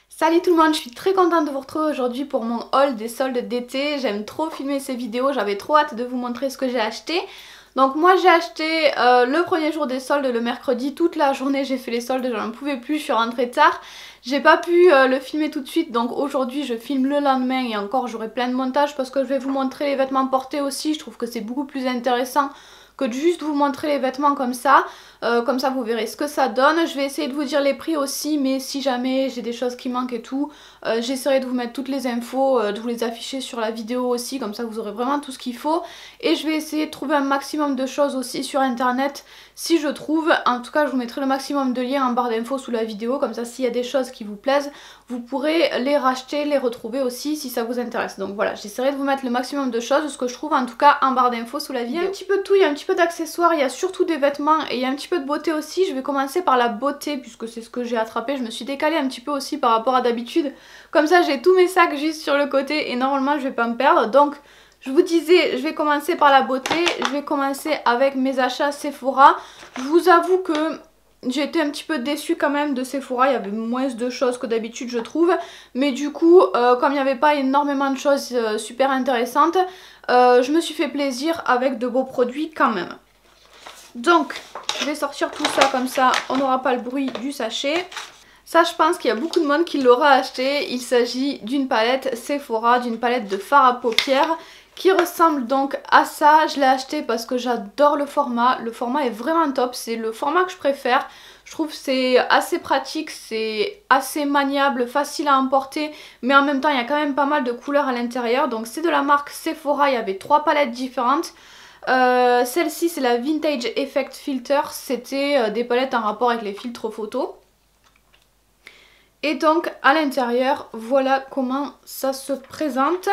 Salut tout le monde, je suis très contente de vous retrouver aujourd'hui pour mon haul des soldes d'été. J'aime trop filmer ces vidéos, j'avais trop hâte de vous montrer ce que j'ai acheté. Donc moi j'ai acheté le premier jour des soldes, le mercredi, toute la journée j'ai fait les soldes, j'en pouvais plus, je suis rentrée tard. J'ai pas pu le filmer tout de suite, donc aujourd'hui je filme le lendemain et encore j'aurai plein de montage parce que je vais vous montrer les vêtements portés aussi. Je trouve que c'est beaucoup plus intéressant que de juste vous montrer les vêtements comme ça. Comme ça vous verrez ce que ça donne. Je vais essayer de vous dire les prix aussi, mais si jamais j'ai des choses qui manquent et tout, j'essaierai de vous mettre toutes les infos, de vous les afficher sur la vidéo aussi, comme ça vous aurez vraiment tout ce qu'il faut. Et je vais essayer de trouver un maximum de choses aussi sur internet si je trouve. En tout cas je vous mettrai le maximum de liens en barre d'infos sous la vidéo, comme ça s'il y a des choses qui vous plaisent, vous pourrez les racheter, les retrouver aussi si ça vous intéresse. Donc voilà, j'essaierai de vous mettre le maximum de choses, ce que je trouve en tout cas en barre d'infos sous la vidéo. Il y a un petit peu de tout, il y a un petit peu d'accessoires, il y a surtout des vêtements et il y a un petit peu de beauté aussi. Je vais commencer par la beauté puisque c'est ce que j'ai attrapé. Je me suis décalée un petit peu aussi par rapport à d'habitude. Comme ça j'ai tous mes sacs juste sur le côté et normalement je vais pas me perdre. Donc je vous disais, je vais commencer par la beauté. Je vais commencer avec mes achats Sephora. Je vous avoue que j'ai été un petit peu déçue quand même de Sephora, il y avait moins de choses que d'habitude je trouve. Mais du coup, comme il n'y avait pas énormément de choses super intéressantes, je me suis fait plaisir avec de beaux produits quand même. Donc, je vais sortir tout ça comme ça, on n'aura pas le bruit du sachet. Ça, je pense qu'il y a beaucoup de monde qui l'aura acheté. Il s'agit d'une palette Sephora, d'une palette de fard à paupières qui ressemble donc à ça. Je l'ai acheté parce que j'adore le format. Le format est vraiment top, c'est le format que je préfère. Je trouve que c'est assez pratique, c'est assez maniable, facile à emporter, mais en même temps il y a quand même pas mal de couleurs à l'intérieur. Donc c'est de la marque Sephora, il y avait 3 palettes différentes. Celle-ci c'est la Vintage Effect Filter, c'était des palettes en rapport avec les filtres photos. Et donc à l'intérieur, voilà comment ça se présente.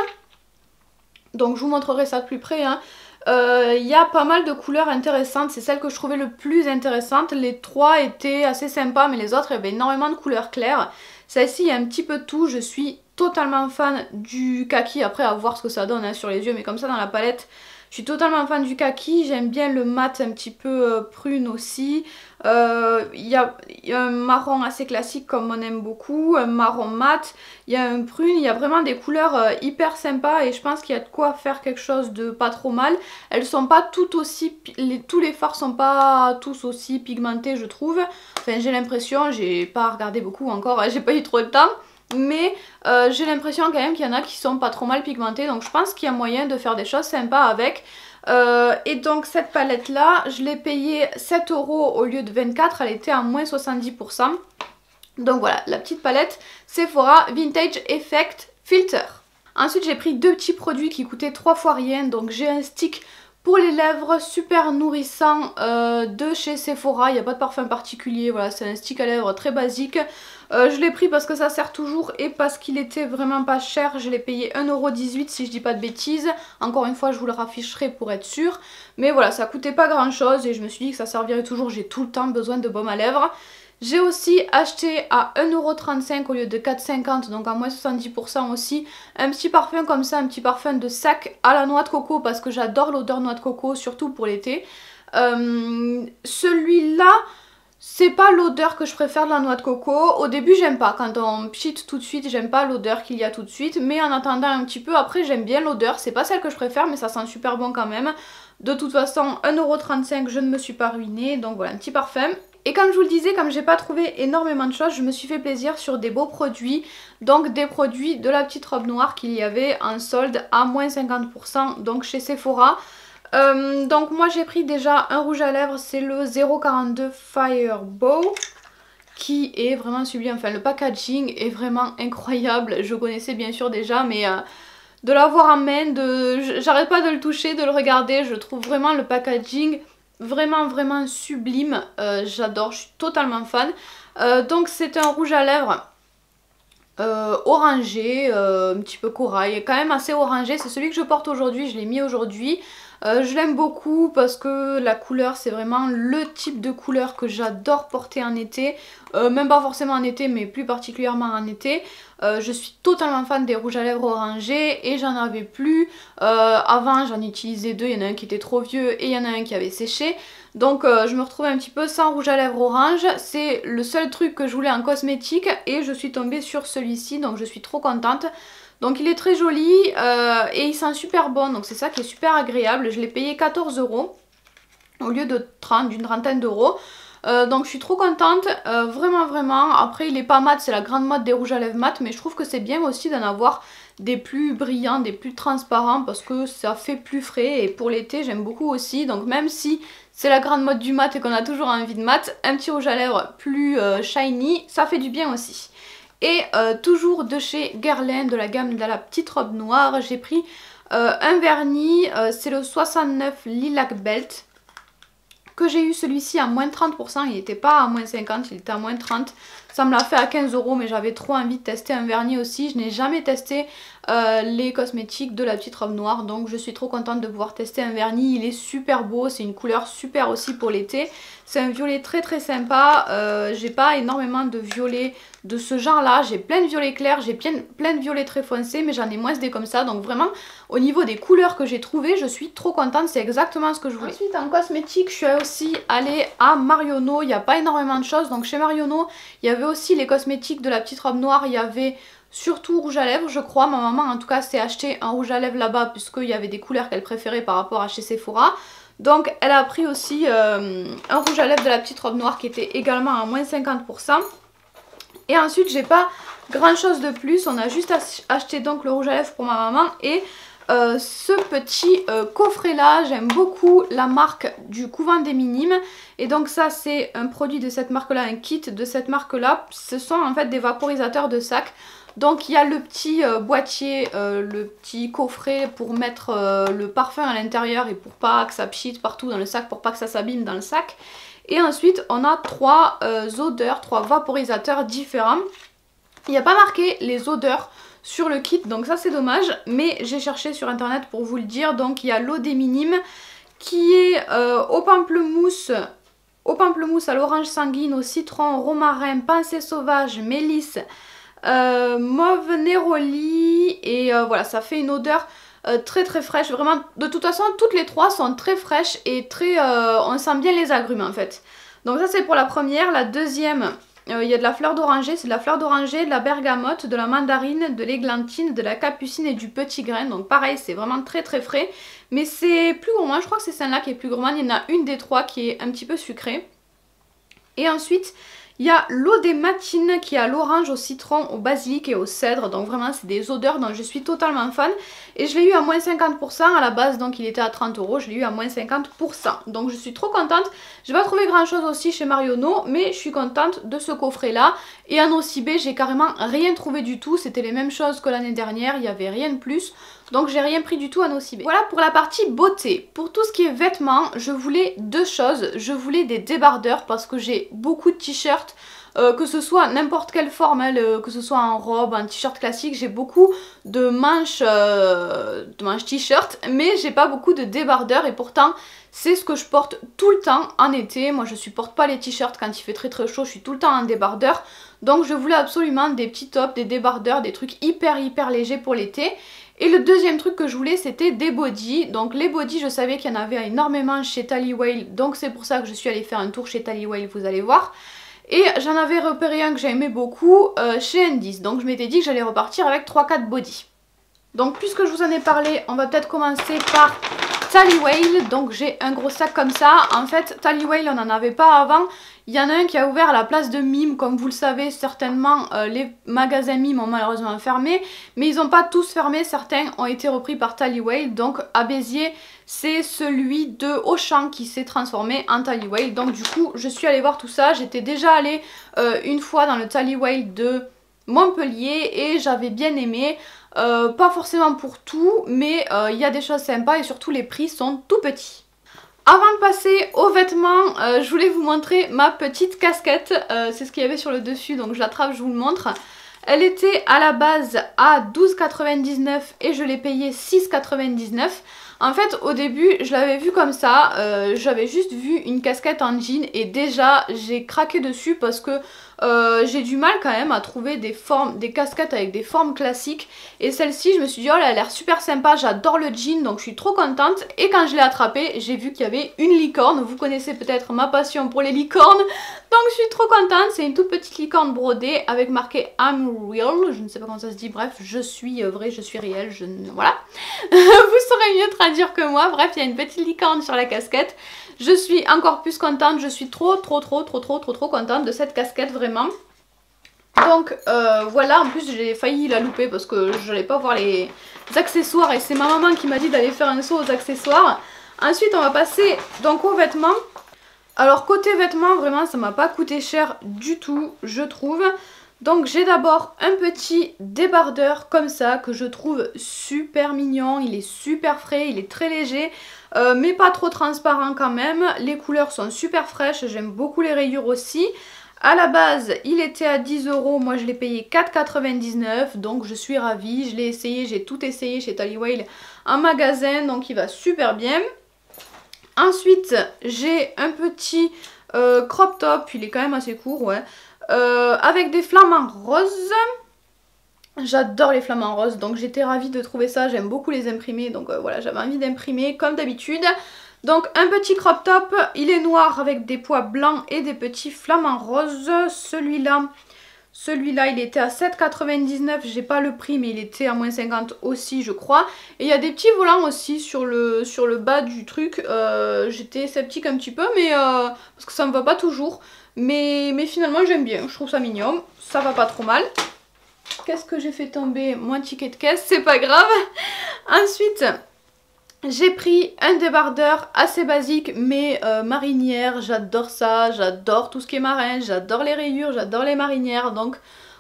Donc je vous montrerai ça de plus près, hein. Y a pas mal de couleurs intéressantes, c'est celle que je trouvais le plus intéressante. Les 3 étaient assez sympas mais les autres il y avait énormément de couleurs claires. Celle-ci il y a un petit peu de tout, je suis totalement fan du kaki, après à voir ce que ça donne hein, sur les yeux, mais comme ça dans la palette je suis totalement fan du kaki. J'aime bien le mat un petit peu prune aussi. Il y a un marron assez classique comme on aime beaucoup, un marron mat, il y a un prune, il y a vraiment des couleurs hyper sympas et je pense qu'il y a de quoi faire quelque chose de pas trop mal. Elles sont pas toutes aussi, tous les fards sont pas tous aussi pigmentés je trouve. Enfin j'ai l'impression, j'ai pas regardé beaucoup encore, j'ai pas eu trop de temps. Mais j'ai l'impression quand même qu'il y en a qui sont pas trop mal pigmentés, donc je pense qu'il y a moyen de faire des choses sympas avec. Et donc cette palette là, je l'ai payée 7 € au lieu de 24, elle était à moins 70%. Donc voilà, la petite palette Sephora Vintage Effect Filter. Ensuite j'ai pris deux petits produits qui coûtaient 3 fois rien, donc j'ai un stick pour les lèvres super nourrissant de chez Sephora, il n'y a pas de parfum particulier, voilà c'est un stick à lèvres très basique. Je l'ai pris parce que ça sert toujours et parce qu'il était vraiment pas cher, je l'ai payé 1,18 € si je dis pas de bêtises. Encore une fois je vous le rafficherai pour être sûr. Mais voilà, ça coûtait pas grand chose et je me suis dit que ça servirait toujours, j'ai tout le temps besoin de baume à lèvres. J'ai aussi acheté à 1,35 € au lieu de 4,50 €, donc à moins 70% aussi, un petit parfum comme ça, un petit parfum de sac à la noix de coco parce que j'adore l'odeur noix de coco, surtout pour l'été. Celui-là, c'est pas l'odeur que je préfère de la noix de coco. Au début j'aime pas, quand on pchit tout de suite, j'aime pas l'odeur qu'il y a tout de suite, mais en attendant un petit peu, après j'aime bien l'odeur, c'est pas celle que je préfère mais ça sent super bon quand même. De toute façon 1,35 €, je ne me suis pas ruinée, donc voilà un petit parfum. Et comme je vous le disais, comme j'ai pas trouvé énormément de choses, je me suis fait plaisir sur des beaux produits. Donc des produits de la petite robe noire qu'il y avait en solde à moins 50%, donc chez Sephora. Donc moi j'ai pris déjà un rouge à lèvres, c'est le 042 Fireball, qui est vraiment sublime. Enfin le packaging est vraiment incroyable, je connaissais bien sûr déjà, mais de l'avoir en main, j'arrête pas de le toucher, de le regarder, je trouve vraiment le packaging vraiment sublime. J'adore, je suis totalement fan. Donc c'est un rouge à lèvres orangé, un petit peu corail, quand même assez orangé, c'est celui que je porte aujourd'hui, je l'ai mis aujourd'hui. Je l'aime beaucoup parce que la couleur c'est vraiment le type de couleur que j'adore porter en été, même pas forcément en été mais plus particulièrement en été. Je suis totalement fan des rouges à lèvres orangés et j'en avais plus. Avant j'en utilisais deux, il y en a un qui était trop vieux et il y en a un qui avait séché. Donc je me retrouve un petit peu sans rouge à lèvres orange. C'est le seul truc que je voulais en cosmétique et je suis tombée sur celui-ci, donc je suis trop contente. Donc il est très joli et il sent super bon, donc c'est ça qui est super agréable. Je l'ai payé 14 € au lieu de 30, d'une trentaine d'euros. Donc je suis trop contente, vraiment. Après il est pas mat, c'est la grande mode des rouges à lèvres mat, mais je trouve que c'est bien aussi d'en avoir des plus brillants, des plus transparents, parce que ça fait plus frais et pour l'été j'aime beaucoup aussi. Donc même si c'est la grande mode du mat et qu'on a toujours envie de mat, un petit rouge à lèvres plus shiny, ça fait du bien aussi. Et toujours de chez Guerlain, de la gamme de la petite robe noire, j'ai pris un vernis, c'est le 69 Lilac Belt, que j'ai eu celui-ci à moins 30%, il n'était pas à moins 50, il était à moins 30. Ça me l'a fait à 15 € mais j'avais trop envie de tester un vernis aussi. Je n'ai jamais testé les cosmétiques de la petite robe noire, donc je suis trop contente de pouvoir tester un vernis. Il est super beau, c'est une couleur super aussi pour l'été. C'est un violet très sympa, j'ai pas énormément de violets de ce genre là, j'ai plein de violets clairs, j'ai plein de violets très foncés, mais j'en ai moins des comme ça, donc vraiment au niveau des couleurs que j'ai trouvées, je suis trop contente, c'est exactement ce que je voulais. Ensuite en cosmétique, je suis aussi allée à Marionneau, il n'y a pas énormément de choses, donc chez Marionneau, il y avait aussi les cosmétiques de la petite robe noire, il y avait surtout rouge à lèvres je crois, ma maman en tout cas s'est acheté un rouge à lèvres là-bas puisqu'il y avait des couleurs qu'elle préférait par rapport à chez Sephora. Donc elle a pris aussi un rouge à lèvres de la petite robe noire qui était également à moins 50%. Et ensuite j'ai pas grand chose de plus, on a juste acheté donc le rouge à lèvres pour ma maman et ce petit coffret là, j'aime beaucoup la marque du Couvent des Minimes. Et donc ça c'est un produit de cette marque là, un kit de cette marque là, ce sont en fait des vaporisateurs de sac. Donc il y a le petit boîtier, le petit coffret pour mettre le parfum à l'intérieur et pour pas que ça pchite partout dans le sac, pour pas que ça s'abîme dans le sac. Et ensuite on a trois odeurs, trois vaporisateurs différents. Il n'y a pas marqué les odeurs sur le kit, donc ça c'est dommage, mais j'ai cherché sur internet pour vous le dire. Donc il y a l'eau des Minimes qui est au pamplemousse à l'orange sanguine, au citron, romarin, pensée sauvage, mélisse, mauve néroli et voilà, ça fait une odeur très fraîche, vraiment. De toute façon toutes les trois sont très fraîches et très on sent bien les agrumes en fait. Donc ça c'est pour la première. La deuxième, il y a de la fleur d'oranger, c'est de la fleur d'oranger, de la bergamote, de la mandarine, de l'églantine, de la capucine et du petit grain. Donc pareil, c'est vraiment très frais, mais c'est plus gourmand. Je crois que c'est celle-là qui est plus gourmande. Il y en a une des trois qui est un petit peu sucrée. Et ensuite il y a l'eau des matines qui est à l'orange, au citron, au basilic et au cèdre. Donc vraiment c'est des odeurs dont je suis totalement fan. Et je l'ai eu à moins 50% à la base, donc il était à 30 €, je l'ai eu à moins 50%. Donc je suis trop contente. J'ai pas trouvé grand chose aussi chez Marionneau, mais je suis contente de ce coffret là. Et en OCB j'ai carrément rien trouvé du tout, c'était les mêmes choses que l'année dernière, il n'y avait rien de plus. Donc j'ai rien pris du tout en OCB. Voilà pour la partie beauté. Pour tout ce qui est vêtements, je voulais deux choses. Je voulais des débardeurs parce que j'ai beaucoup de t-shirts. Que ce soit n'importe quelle forme, hein, que ce soit en robe, en t-shirt classique, j'ai beaucoup de manches t-shirt, mais j'ai pas beaucoup de débardeurs et pourtant c'est ce que je porte tout le temps en été. Moi je supporte pas les t-shirts quand il fait très chaud, je suis tout le temps en débardeur. Donc je voulais absolument des petits tops, des débardeurs, des trucs hyper légers pour l'été. Et le deuxième truc que je voulais c'était des bodys. Donc les bodys je savais qu'il y en avait énormément chez Tally Whale, donc c'est pour ça que je suis allée faire un tour chez Tally Whale, vous allez voir. Et j'en avais repéré un que j'aimais beaucoup chez Indies, donc je m'étais dit que j'allais repartir avec 3-4 bodys. Donc puisque je vous en ai parlé, on va peut-être commencer par Tally Whale. Donc j'ai un gros sac comme ça. En fait Tally Whale on n'en avait pas avant. Il y en a un qui a ouvert à la place de Mime, comme vous le savez certainement les magasins Mime ont malheureusement fermé. Mais ils n'ont pas tous fermé, certains ont été repris par Tally Whale. Donc à Béziers c'est celui de Auchan qui s'est transformé en Tally Whale. Donc du coup je suis allée voir tout ça. J'étais déjà allée une fois dans le Tally Whale de Montpellier et j'avais bien aimé. Pas forcément pour tout, mais il y a des choses sympas et surtout les prix sont tout petits. Avant de passer aux vêtements, je voulais vous montrer ma petite casquette. C'est ce qu'il y avait sur le dessus, donc je l'attrape, je vous le montre. Elle était à la base à 12,99 € et je l'ai payée 6,99 €. En fait au début je l'avais vu comme ça, j'avais juste vu une casquette en jean et déjà j'ai craqué dessus parce que j'ai du mal quand même à trouver des casquettes avec des formes classiques. Et celle-ci je me suis dit oh elle a l'air super sympa, j'adore le jean donc je suis trop contente. Et quand je l'ai attrapée j'ai vu qu'il y avait une licorne, vous connaissez peut-être ma passion pour les licornes. Donc je suis trop contente, c'est une toute petite licorne brodée avec marqué I'm real, je ne sais pas comment ça se dit, bref je suis vrai, je suis réelle, voilà. Vous saurez mieux traduire que moi, bref il y a une petite licorne sur la casquette. Je suis encore plus contente, je suis trop contente de cette casquette vraiment. Donc voilà, en plus j'ai failli la louper parce que je n'allais pas voir les accessoires et c'est ma maman qui m'a dit d'aller faire un saut aux accessoires. Ensuite on va passer donc aux vêtements. Alors côté vêtements vraiment ça m'a pas coûté cher du tout je trouve. Donc j'ai d'abord un petit débardeur comme ça que je trouve super mignon, il est super frais, il est très léger mais pas trop transparent quand même. Les couleurs sont super fraîches, j'aime beaucoup les rayures aussi. À la base il était à 10 €, moi je l'ai payé 4,99 €, donc je suis ravie, je l'ai essayé, j'ai tout essayé chez Tallywhale en magasin donc il va super bien. Ensuite j'ai un petit crop top, il est quand même assez court ouais. Avec des flamants roses. J'adore les flamants roses donc j'étais ravie de trouver ça, j'aime beaucoup les imprimer donc voilà j'avais envie d'imprimer comme d'habitude. Donc un petit crop top, il est noir avec des pois blancs et des petits flamants roses. Celui-là il était à 7,99 €, j'ai pas le prix mais il était à moins 50 aussi je crois. Et il y a des petits volants aussi sur le bas du truc, j'étais sceptique un petit peu mais parce que ça me va pas toujours. Mais finalement j'aime bien, je trouve ça mignon, ça va pas trop mal. Qu'est-ce que j'ai fait tomber? Mon ticket de caisse, c'est pas grave. Ensuite, j'ai pris un débardeur assez basique mais marinière, j'adore ça, j'adore tout ce qui est marin, j'adore les rayures, j'adore les marinières. Donc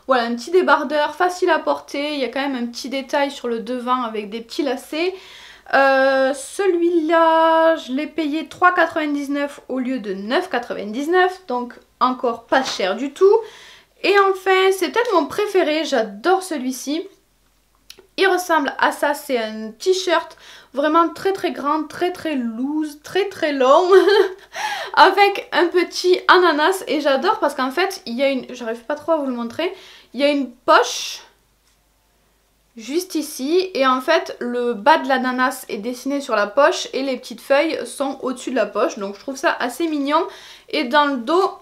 voilà, un petit débardeur facile à porter, il y a quand même un petit détail sur le devant avec des petits lacets. Celui-là je l'ai payé 3,99 € au lieu de 9,99 €, donc encore pas cher du tout. Et enfin c'est peut-être mon préféré, j'adore celui-ci. Il ressemble à ça, c'est un t-shirt vraiment très grand, très loose, très long avec un petit ananas. Et j'adore parce qu'en fait il y a une, j'arrive pas trop à vous le montrer, il y a une poche juste ici et en fait le bas de l'ananas est dessiné sur la poche et les petites feuilles sont au-dessus de la poche, donc je trouve ça assez mignon. Et dans le dos,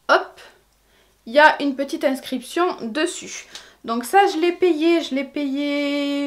hop, il y a une petite inscription dessus. Donc ça je l'ai payé,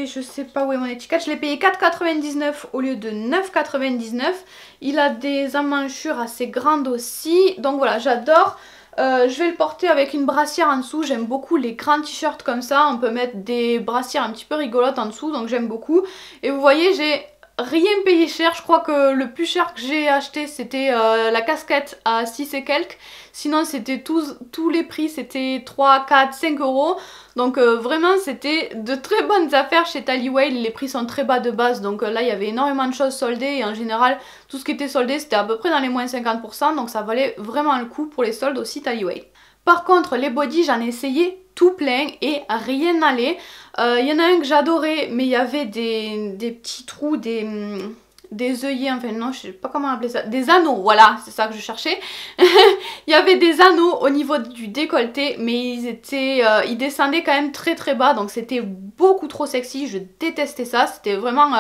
je sais pas où est mon étiquette, je l'ai payé 4,99 € au lieu de 9,99 €. Il a des emmanchures assez grandes aussi, donc voilà j'adore. Je vais le porter avec une brassière en dessous, j'aime beaucoup les grands t-shirts comme ça, on peut mettre des brassières un petit peu rigolotes en dessous donc j'aime beaucoup. Et vous voyez j'ai rien payé cher, je crois que le plus cher que j'ai acheté c'était la casquette à 6 et quelques. Sinon c'était tous les prix, c'était 3, 4, 5 €. Donc vraiment c'était de très bonnes affaires chez Tallywhale, les prix sont très bas de base. Donc là il y avait énormément de choses soldées et en général tout ce qui était soldé c'était à peu près dans les moins 50%. Donc ça valait vraiment le coup pour les soldes aussi Tallywhale. Par contre les bodys j'en ai essayé tout plein et rien n'allait. Il y en a un que j'adorais mais il y avait des petits trous, des œillets, enfin non je sais pas comment appeler ça, des anneaux, voilà c'est ça que je cherchais. Il y avait des anneaux au niveau du décolleté mais ils descendaient quand même très bas donc c'était beaucoup trop sexy, je détestais ça, c'était vraiment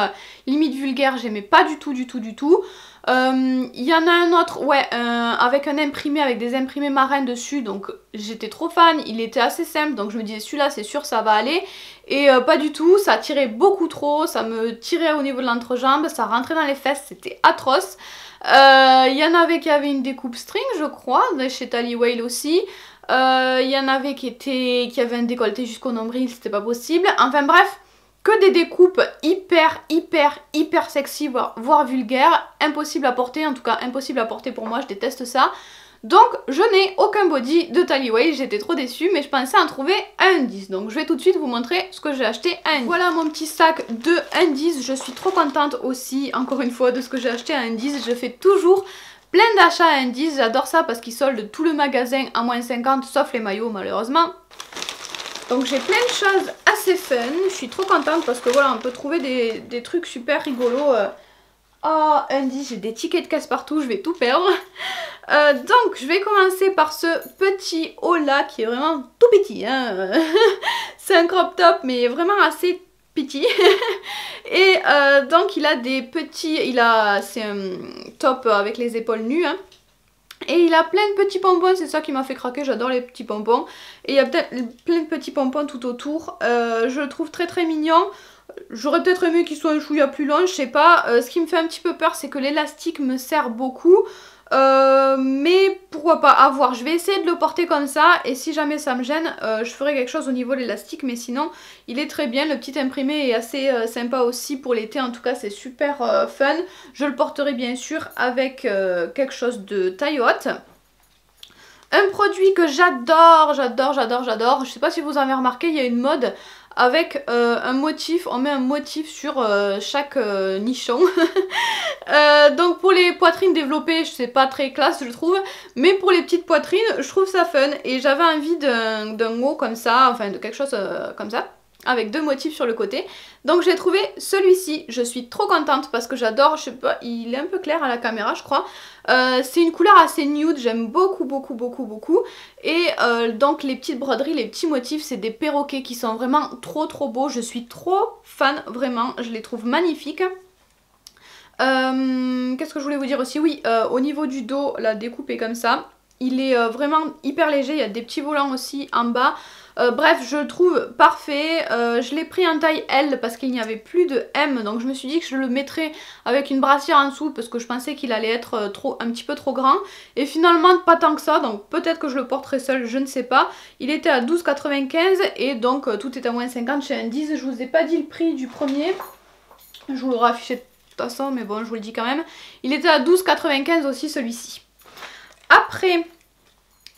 limite vulgaire, j'aimais pas du tout. Il y en a un autre, ouais, avec un imprimé, avec des imprimés marins dessus, donc j'étais trop fan, il était assez simple, donc je me disais celui-là c'est sûr ça va aller, et pas du tout, ça tirait beaucoup trop, ça me tirait au niveau de l'entrejambe, ça rentrait dans les fesses, c'était atroce. Il y en avait qui avaient une découpe string je crois, chez Tallywhale aussi. Il y en avait qui avaient un décolleté jusqu'au nombril, c'était pas possible, enfin bref. Que des découpes hyper sexy, voire vulgaires, impossible à porter, en tout cas impossible à porter pour moi, je déteste ça. Donc je n'ai aucun body de Tallywhale, j'étais trop déçue mais je pensais en trouver à Undies. Donc je vais tout de suite vous montrer ce que j'ai acheté à Undies. Voilà mon petit sac de Undies, je suis trop contente aussi encore une fois de ce que j'ai acheté à Undies. Je fais toujours plein d'achats à Undies, j'adore ça parce qu'ils soldent tout le magasin à moins 50 sauf les maillots malheureusement. Donc j'ai plein de choses à assez fun. Je suis trop contente parce que voilà, on peut trouver des trucs super rigolos. Oh, Andy, j'ai des tickets de casse-partout, je vais tout perdre. Donc, je vais commencer par ce petit haut là qui est vraiment tout petit. Hein. C'est un crop top, mais vraiment assez petit. Et donc, il a des petits... C'est un top avec les épaules nues. Hein. Et il a plein de petits pompons, c'est ça qui m'a fait craquer, j'adore les petits pompons. Et il y a plein de petits pompons tout autour. Je le trouve très très mignon. J'aurais peut-être aimé qu'il soit un chouïa plus long, je sais pas. Ce qui me fait un petit peu peur, c'est que l'élastique me sert beaucoup. Mais pourquoi pas, à voir. Je vais essayer de le porter comme ça. Et si jamais ça me gêne, je ferai quelque chose au niveau de l'élastique. Mais sinon, il est très bien. Le petit imprimé est assez sympa aussi pour l'été. En tout cas, c'est super fun. Je le porterai bien sûr avec quelque chose de taille haute. Un produit que j'adore, j'adore. Je sais pas si vous avez remarqué, il y a une mode avec un motif, on met un motif sur chaque nichon. Donc pour les poitrines développées, c'est pas très classe je trouve, mais pour les petites poitrines, je trouve ça fun. Et j'avais envie d'un haut comme ça, enfin de quelque chose comme ça, avec deux motifs sur le côté. Donc j'ai trouvé celui-ci, je suis trop contente parce que j'adore, je sais pas, il est un peu clair à la caméra je crois. C'est une couleur assez nude, j'aime beaucoup. Et donc les petites broderies, les petits motifs, c'est des perroquets qui sont vraiment trop beaux. Je suis trop fan, vraiment, je les trouve magnifiques. Qu'est-ce que je voulais vous dire aussi? Oui, au niveau du dos, la découpe est comme ça. Il est vraiment hyper léger, il y a des petits volants aussi en bas. Bref, je le trouve parfait. Je l'ai pris en taille L parce qu'il n'y avait plus de M. Donc je me suis dit que je le mettrais avec une brassière en dessous parce que je pensais qu'il allait être un petit peu trop grand. Et finalement pas tant que ça, donc peut-être que je le porterai seul, je ne sais pas. Il était à 12,95 et donc tout est à moins 50 chez Indies. Je vous ai pas dit le prix du premier. Je vous l'aurai affiché de toute façon, mais bon je vous le dis quand même. Il était à 12,95 aussi celui-ci. Après...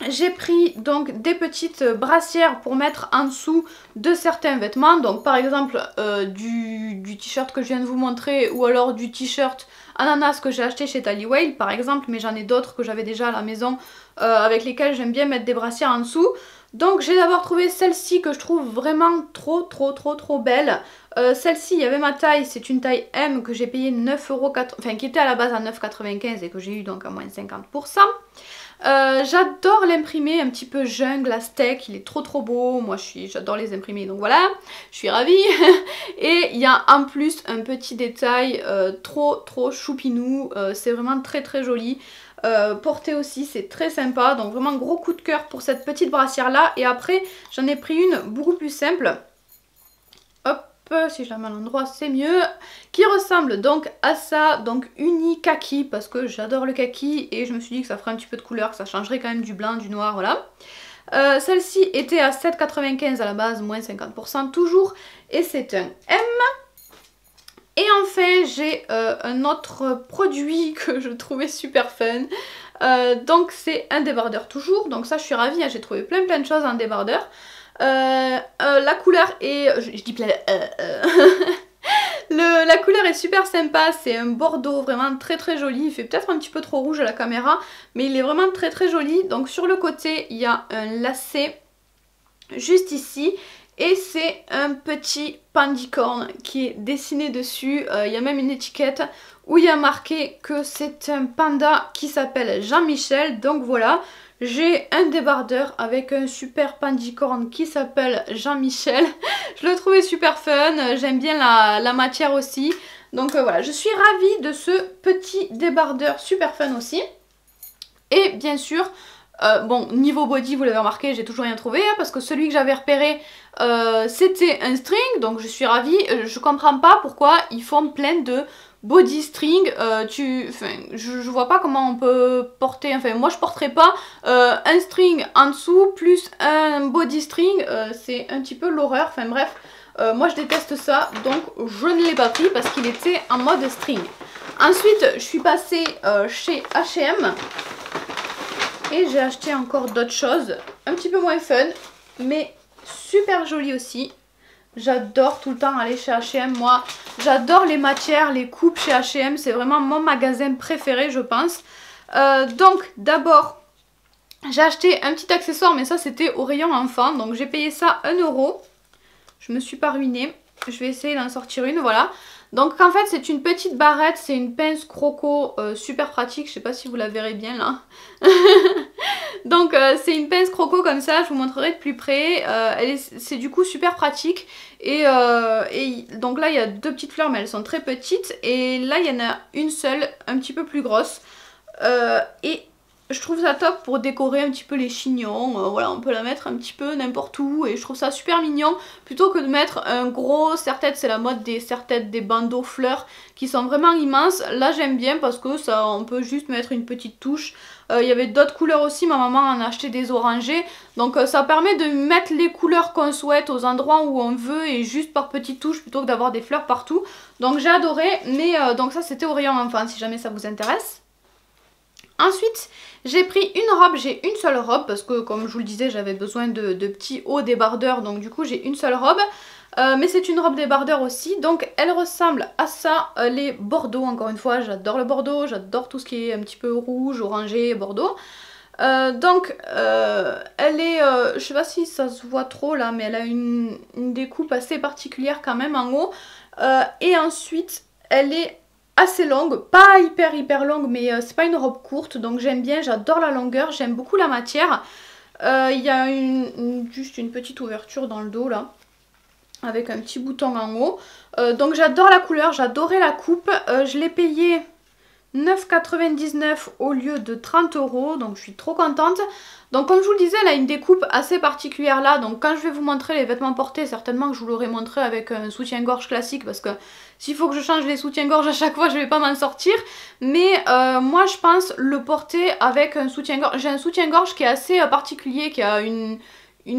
j'ai pris donc des petites brassières pour mettre en dessous de certains vêtements. Donc par exemple du t-shirt que je viens de vous montrer ou alors du t-shirt ananas que j'ai acheté chez Tallywhale par exemple. Mais j'en ai d'autres que j'avais déjà à la maison avec lesquels j'aime bien mettre des brassières en dessous. Donc j'ai d'abord trouvé celle-ci que je trouve vraiment trop belle. Celle-ci, il y avait ma taille, c'est une taille M que j'ai payé 9,80 €, enfin qui était à la base à 9,95 € et que j'ai eu donc à moins 50%. J'adore l'imprimer un petit peu jungle, aztèque, il est trop beau, moi j'adore les imprimer donc voilà, je suis ravie. Et il y a en plus un petit détail trop choupinou, c'est vraiment très joli. Porter aussi c'est très sympa, donc vraiment gros coup de cœur pour cette petite brassière là. Et après j'en ai pris une beaucoup plus simple, hop, si je la mets à l'endroit c'est mieux, qui ressemble donc à ça, donc uni kaki parce que j'adore le kaki et je me suis dit que ça ferait un petit peu de couleur, que ça changerait quand même du blanc, du noir, voilà. Celle-ci était à 7,95 € à la base, moins 50% toujours, et c'est un M. Et enfin j'ai un autre produit que je trouvais super fun, donc c'est un débardeur toujours, donc ça je suis ravie, hein, j'ai trouvé plein de choses en débardeur. La couleur est... je dis plein... La couleur est super sympa, c'est un bordeaux vraiment très joli, il fait peut-être un petit peu trop rouge à la caméra, mais il est vraiment très joli. Donc sur le côté il y a un lacet juste ici. Et c'est un petit pandicorne qui est dessiné dessus, il y a même une étiquette où il y a marqué que c'est un panda qui s'appelle Jean-Michel, donc voilà. J'ai un débardeur avec un super pandicorne qui s'appelle Jean-Michel. Je le trouvais super fun, j'aime bien la matière aussi. Donc voilà, je suis ravie de ce petit débardeur super fun aussi. Et bien sûr... bon, niveau body, vous l'avez remarqué, j'ai toujours rien trouvé, hein, parce que celui que j'avais repéré, c'était un string, donc je suis ravie. Je comprends pas pourquoi ils font plein de body string, je vois pas comment on peut porter, enfin moi je porterais pas un string en dessous plus un body string, c'est un petit peu l'horreur, enfin bref. Moi je déteste ça, donc je ne l'ai pas pris parce qu'il était en mode string. Ensuite, je suis passée chez H&M. Et j'ai acheté encore d'autres choses, un petit peu moins fun, mais super jolies aussi. J'adore tout le temps aller chez H&M, moi. J'adore les matières, les coupes chez H&M, c'est vraiment mon magasin préféré, je pense. Donc, d'abord, j'ai acheté un petit accessoire, mais ça, c'était au rayon enfant. Donc, j'ai payé ça 1 €. je me suis pas ruinée. Je vais essayer d'en sortir une, voilà. Donc en fait c'est une petite barrette, c'est une pince croco super pratique, je sais pas si vous la verrez bien là. Donc c'est une pince croco comme ça, je vous montrerai de plus près. C'est du coup super pratique. Et donc là il y a deux petites fleurs mais elles sont très petites. Et là il y en a une seule, un petit peu plus grosse. Et je trouve ça top pour décorer un petit peu les chignons. Voilà, on peut la mettre un petit peu n'importe où et je trouve ça super mignon. Plutôt que de mettre un gros serre-tête, c'est la mode des serre-têtes, des bandeaux fleurs qui sont vraiment immenses. Là j'aime bien parce que ça, on peut juste mettre une petite touche. Il y avait d'autres couleurs aussi, ma maman en a acheté des orangés. Donc ça permet de mettre les couleurs qu'on souhaite aux endroits où on veut et juste par petites touches plutôt que d'avoir des fleurs partout. Donc j'ai adoré, mais donc ça c'était au rayon enfant si jamais ça vous intéresse. Ensuite, j'ai pris une robe, j'ai une seule robe parce que comme je vous le disais, j'avais besoin de petits hauts débardeurs, donc du coup j'ai une seule robe. Mais c'est une robe débardeur aussi, donc elle ressemble à ça, les bordeaux, encore une fois, j'adore le bordeaux, j'adore tout ce qui est un petit peu rouge, orangé, bordeaux. Elle est, je sais pas si ça se voit trop là, mais elle a une découpe assez particulière quand même en haut. Et ensuite, elle est assez longue, pas hyper longue, mais c'est pas une robe courte, donc j'aime bien, j'adore la longueur, j'aime beaucoup la matière. Il y a juste une petite ouverture dans le dos là, avec un petit bouton en haut. Donc j'adore la couleur, j'adorais la coupe, je l'ai payée 9,99 au lieu de 30 €, donc je suis trop contente. Donc comme je vous le disais, elle a une découpe assez particulière là, donc quand je vais vous montrer les vêtements portés, certainement que je vous l'aurai montré avec un soutien-gorge classique, parce que s'il faut que je change les soutiens-gorge à chaque fois, je vais pas m'en sortir. Mais moi je pense le porter avec un soutien-gorge. J'ai un soutien-gorge qui est assez particulier, qui a une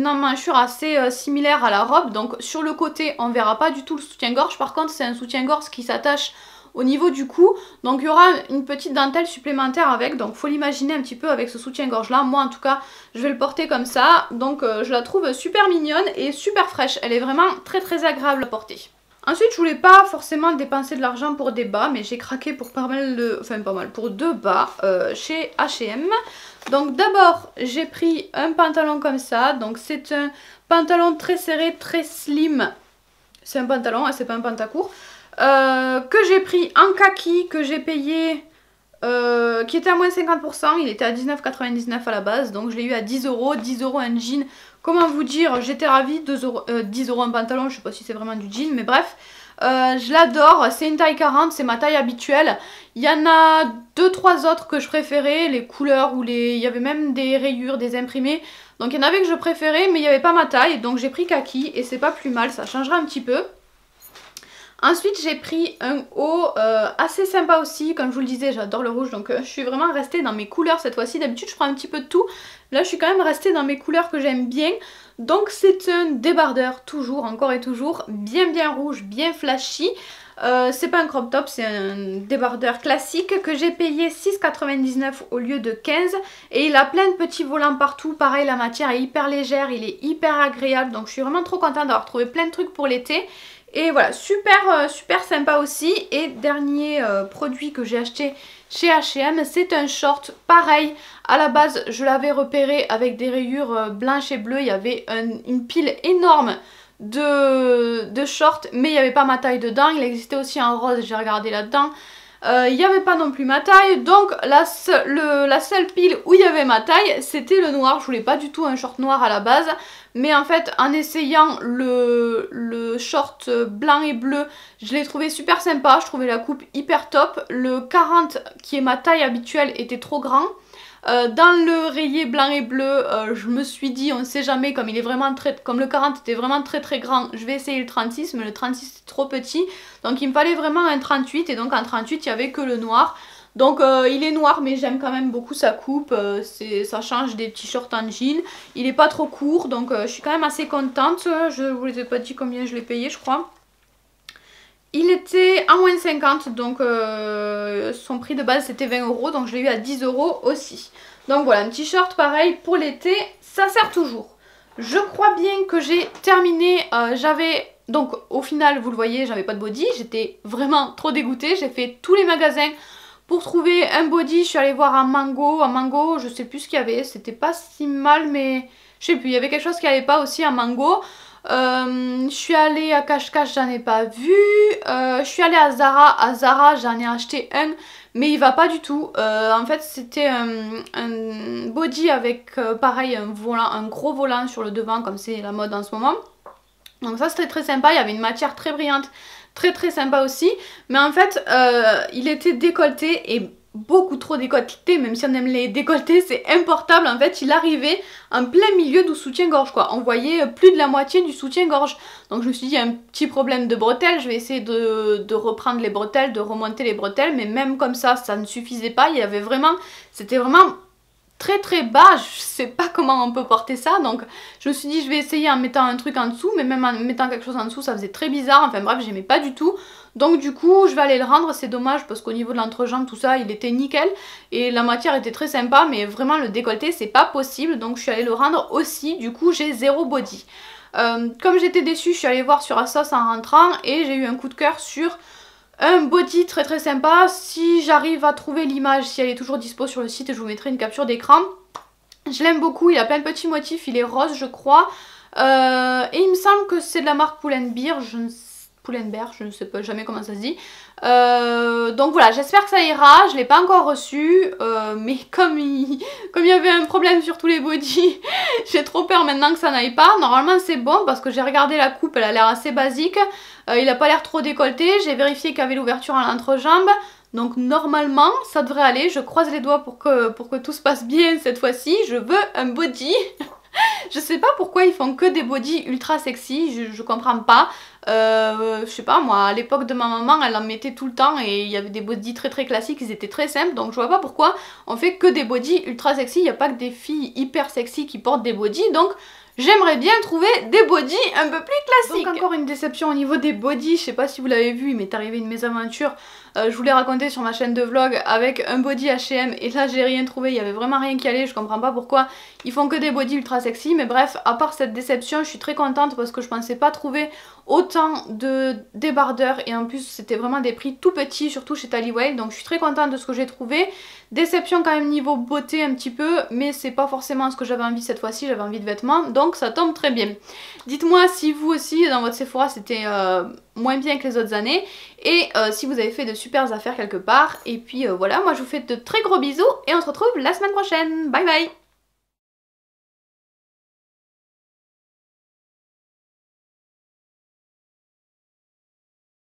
emmanchure assez similaire à la robe, donc sur le côté on verra pas du tout le soutien-gorge. Par contre c'est un soutien-gorge qui s'attache au niveau du cou, donc il y aura une petite dentelle supplémentaire avec, donc faut l'imaginer un petit peu avec ce soutien-gorge là. Moi en tout cas je vais le porter comme ça, donc je la trouve super mignonne et super fraîche, elle est vraiment très agréable à porter. Ensuite je voulais pas forcément dépenser de l'argent pour des bas, mais j'ai craqué pour pour deux bas chez H&M. Donc d'abord j'ai pris un pantalon comme ça, donc c'est un pantalon très serré, très slim, c'est un pantalon, c'est pas un pantacourt. Que j'ai pris en kaki, que j'ai payé, qui était à moins 50%, il était à 19,99 à la base, donc je l'ai eu à 10 €, 10 € un jean. Comment vous dire, j'étais ravie, 10 € un pantalon, je sais pas si c'est vraiment du jean, mais bref. Je l'adore, c'est une taille 40, c'est ma taille habituelle. Il y en a 2-3 autres que je préférais, les couleurs ou il y avait même des rayures, des imprimés. Donc il y en avait que je préférais, mais il n'y avait pas ma taille, donc j'ai pris kaki et c'est pas plus mal, ça changera un petit peu. Ensuite j'ai pris un haut assez sympa aussi, comme je vous le disais j'adore le rouge, donc je suis vraiment restée dans mes couleurs cette fois-ci. D'habitude je prends un petit peu de tout, là je suis quand même restée dans mes couleurs que j'aime bien. Donc c'est un débardeur, toujours, encore et toujours, bien rouge, bien flashy. C'est pas un crop top, c'est un débardeur classique que j'ai payé 6,99 au lieu de 15. Et il a plein de petits volants partout, pareil la matière est hyper légère, il est hyper agréable, donc je suis vraiment trop contente d'avoir trouvé plein de trucs pour l'été. Et voilà, super sympa aussi. Et dernier produit que j'ai acheté chez H&M, c'est un short pareil. À la base, je l'avais repéré avec des rayures blanches et bleues. Il y avait une pile énorme de shorts, mais il n'y avait pas ma taille dedans. Il existait aussi en rose, j'ai regardé là-dedans. Il n'y avait pas non plus ma taille, donc la seule pile où il y avait ma taille, c'était le noir. Je voulais pas du tout un short noir à la base, mais en fait en essayant le short blanc et bleu, je l'ai trouvé super sympa, je trouvais la coupe hyper top. Le 40 qui est ma taille habituelle était trop grand. Dans le rayé blanc et bleu, je me suis dit, on ne sait jamais, comme il est vraiment comme le 40 était vraiment très grand, je vais essayer le 36, mais le 36 est trop petit, donc il me fallait vraiment un 38, et donc en 38 il n'y avait que le noir. Donc il est noir, mais j'aime quand même beaucoup sa coupe, ça change des petits shorts en jean, il est pas trop court, donc je suis quand même assez contente. Je vous ai pas dit combien je l'ai payé, je crois. Il était à moins 50, donc son prix de base c'était 20 €, donc je l'ai eu à 10 € aussi. Donc voilà, un t-shirt pareil pour l'été, ça sert toujours. Je crois bien que j'ai terminé, donc au final vous le voyez, j'avais pas de body, j'étais vraiment trop dégoûtée. J'ai fait tous les magasins pour trouver un body, je suis allée voir un mango, je sais plus ce qu'il y avait, c'était pas si mal, mais je sais plus, il y avait quelque chose qui allait pas aussi à mango. Je suis allée à Cache-Cache, j'en ai pas vu. Je suis allée à Zara. À Zara, j'en ai acheté un, mais il va pas du tout. En fait, c'était un body avec pareil un volant, un gros volant sur le devant, comme c'est la mode en ce moment. Donc ça c'était très sympa, il y avait une matière très brillante, très sympa aussi. Mais en fait, il était décolleté et beaucoup trop décolleté, même si on aime les décolletés, c'est importable. En fait, il arrivait en plein milieu du soutien-gorge quoi. On voyait plus de la moitié du soutien-gorge. Donc je me suis dit, il y a un petit problème de bretelles, je vais essayer de reprendre les bretelles, de remonter les bretelles. Mais même comme ça ne suffisait pas, il y avait vraiment, c'était vraiment très bas, je sais pas comment on peut porter ça, donc je me suis dit je vais essayer en mettant un truc en dessous, mais même en mettant quelque chose en dessous ça faisait très bizarre, enfin bref j'aimais pas du tout, donc du coup je vais aller le rendre, c'est dommage parce qu'au niveau de l'entrejambe tout ça il était nickel et la matière était très sympa, mais vraiment le décolleté c'est pas possible, donc je suis allée le rendre aussi, du coup j'ai zéro body. Comme j'étais déçue, je suis allée voir sur Asos en rentrant et j'ai eu un coup de cœur sur un body très sympa. Si j'arrive à trouver l'image, si elle est toujours dispo sur le site, je vous mettrai une capture d'écran. Je l'aime beaucoup, il a plein de petits motifs, il est rose je crois. Et il me semble que c'est de la marque Pull&Bear, je ne sais pas jamais comment ça se dit. Donc voilà, j'espère que ça ira, je l'ai pas encore reçu, mais comme il y avait un problème sur tous les bodys, j'ai trop peur maintenant que ça n'aille pas. Normalement c'est bon parce que j'ai regardé la coupe, elle a l'air assez basique, il a pas l'air trop décolleté, j'ai vérifié qu'il y avait l'ouverture à l'entrejambe. Donc normalement ça devrait aller, je croise les doigts pour que tout se passe bien cette fois-ci, je veux un body. Je sais pas pourquoi ils font que des bodys ultra sexy, je comprends pas. Je sais pas moi, à l'époque de ma maman elle en mettait tout le temps et il y avait des bodys très classiques, ils étaient très simples, donc je vois pas pourquoi on fait que des bodys ultra sexy, il n'y a pas que des filles hyper sexy qui portent des bodys, donc j'aimerais bien trouver des bodys un peu plus classiques. Donc encore une déception au niveau des bodys, je sais pas si vous l'avez vu, il m'est arrivé une mésaventure, je vous l'ai raconté sur ma chaîne de vlog avec un body H&M et là j'ai rien trouvé, il y avait vraiment rien qui allait, je comprends pas pourquoi ils font que des bodys ultra sexy, mais bref, à part cette déception, je suis très contente parce que je pensais pas trouver autant de débardeurs et en plus c'était vraiment des prix tout petits, surtout chez Tallywell, donc je suis très contente de ce que j'ai trouvé. Déception quand même niveau beauté un petit peu, mais c'est pas forcément ce que j'avais envie cette fois-ci, j'avais envie de vêtements, donc ça tombe très bien. Dites-moi si vous aussi dans votre Sephora c'était moins bien que les autres années et si vous avez fait de super affaires quelque part. Et puis voilà, moi je vous fais de très gros bisous et on se retrouve la semaine prochaine. Bye bye.